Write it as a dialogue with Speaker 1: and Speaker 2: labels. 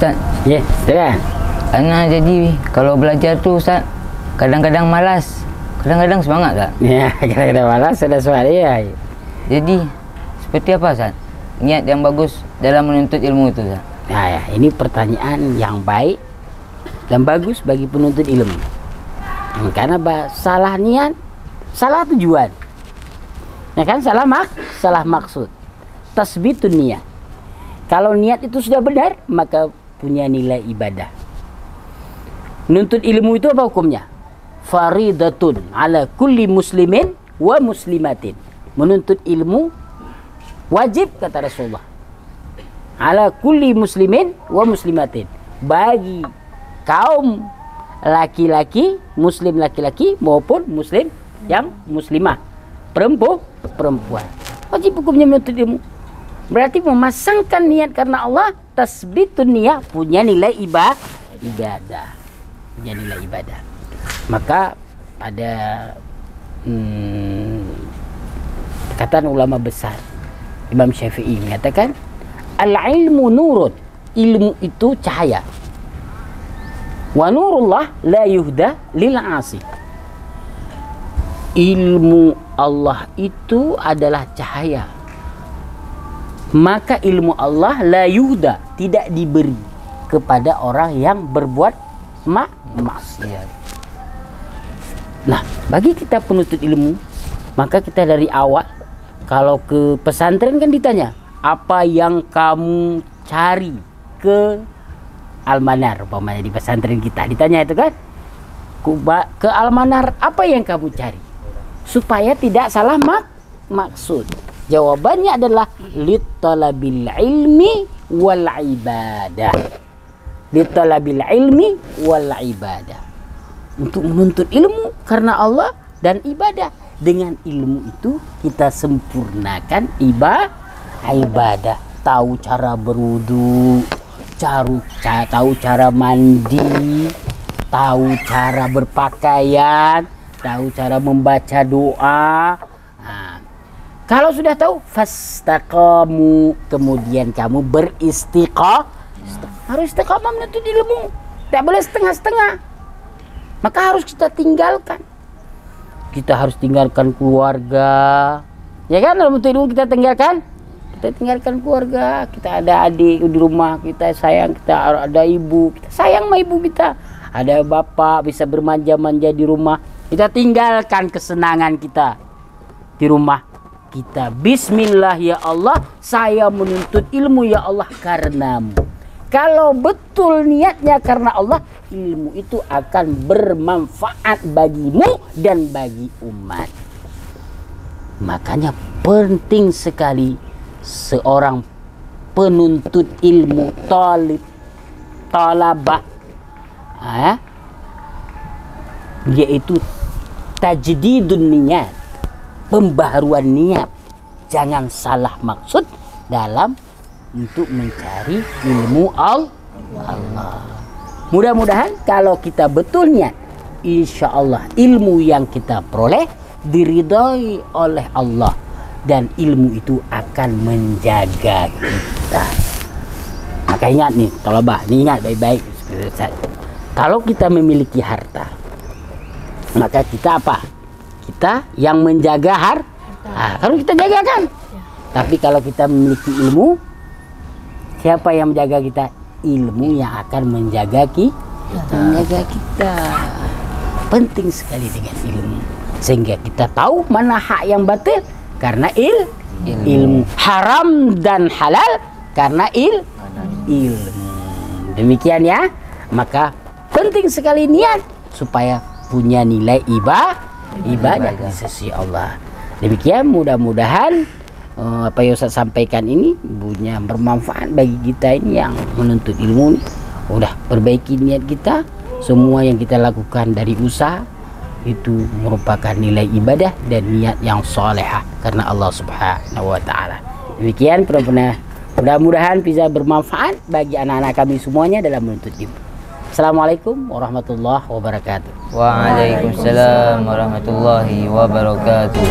Speaker 1: Ustaz.
Speaker 2: Ya, yeah,
Speaker 1: Ana jadi kalau belajar tu Ustaz, kadang-kadang malas, kadang-kadang semangat tak?
Speaker 2: ya, kadang-kadang malas ada soal ya.
Speaker 1: Jadi seperti apa Ustaz? Niat yang bagus dalam menuntut ilmu itu Ustaz.
Speaker 2: Nah, ya, ini pertanyaan yang baik dan bagus bagi penuntut ilmu. Karena salah niat, salah tujuan. Ya kan, salah maksud. Tasbitun niat. Kalau niat itu sudah benar, maka punya nilai ibadah. Menuntut ilmu itu apa hukumnya? Faridatun ala kulli muslimin wa muslimatin. Menuntut ilmu wajib, kata Rasulullah. Ala kulli muslimin wa muslimatin. Bagi kaum laki-laki, muslim laki-laki maupun muslim yang muslimah, perempuan. Wajib hukumnya menuntut ilmu. Berarti memasangkan niat karena Allah, tasbitun niat, punya nilai ibadah. Punya nilai ibadah. Maka ada perkataan ulama besar Imam Syafi'i mengatakan, al-ilmu nurun, ilmu itu cahaya. Wa nurullah la yuhda lil asi. Ilmu Allah itu adalah cahaya. Maka ilmu Allah la yuhda, tidak diberi kepada orang yang berbuat maksiat. Nah, bagi kita penuntut ilmu, maka kita dari awal kalau ke pesantren kan ditanya, apa yang kamu cari ke Almanar, umpamanya di pesantren kita ditanya itu kan, ke Almanar apa yang kamu cari supaya tidak salah maksud. Jawabannya adalah litalabil ilmi wal ibadah. Litalabil ilmi wal ibadah. Untuk menuntut ilmu karena Allah dan ibadah. Dengan ilmu itu kita sempurnakan ibadah. Tahu cara berwudu, tahu cara mandi, tahu cara berpakaian, tahu cara membaca doa. Kalau sudah tahu, fastaqamu, kemudian kamu beristiqamah. Harus istiqamah menuntut ilmu. Tidak boleh setengah-setengah. Maka harus kita tinggalkan. Kita harus tinggalkan keluarga. Ya kan, dalam menuntut ilmu kita tinggalkan. Kita tinggalkan keluarga. Kita ada adik di rumah, kita sayang, kita ada ibu, kita sayang sama ibu kita. Ada bapak bisa bermanja-manja di rumah. Kita tinggalkan kesenangan kita di rumah. Kita bismillah ya Allah, saya menuntut ilmu ya Allah karenamu. Kalau betul niatnya karena Allah, ilmu itu akan bermanfaat bagimu dan bagi umat. Makanya penting sekali seorang penuntut ilmu, talabah, yaitu tajdidun niat, pembaharuan niat. Jangan salah maksud dalam untuk mencari ilmu Allah. Mudah-mudahan kalau kita betul niat, insya Allah ilmu yang kita peroleh diridhai oleh Allah, dan ilmu itu akan menjaga kita. Maka ingat nih, tolabah, ingat baik-baik. Kalau kita memiliki harta, maka kita apa? Kita yang menjaga harta. Harus kita jaga kan? Tapi kalau kita memiliki ilmu, siapa yang menjaga kita? Ilmu yang akan menjaga kita. Penting sekali dengan ilmu, sehingga kita tahu mana hak yang batil karena ilmu, haram dan halal karena ilmu. Demikian ya. Maka penting sekali niat supaya punya nilai ibadah di sisi Allah. Demikian, mudah-mudahan apa yang Ustaz sampaikan ini punya bermanfaat bagi kita ini yang menuntut ilmu ini. Udah perbaiki niat kita, semua yang kita lakukan dari usaha itu merupakan nilai ibadah dan niat yang salehah karena Allah Subhanahu wa taala. Demikian, mudah-mudahan bisa bermanfaat bagi anak-anak kami semuanya dalam menuntut ilmu. Assalamualaikum warahmatullahi wabarakatuh.
Speaker 1: Waalaikumsalam warahmatullahi wabarakatuh.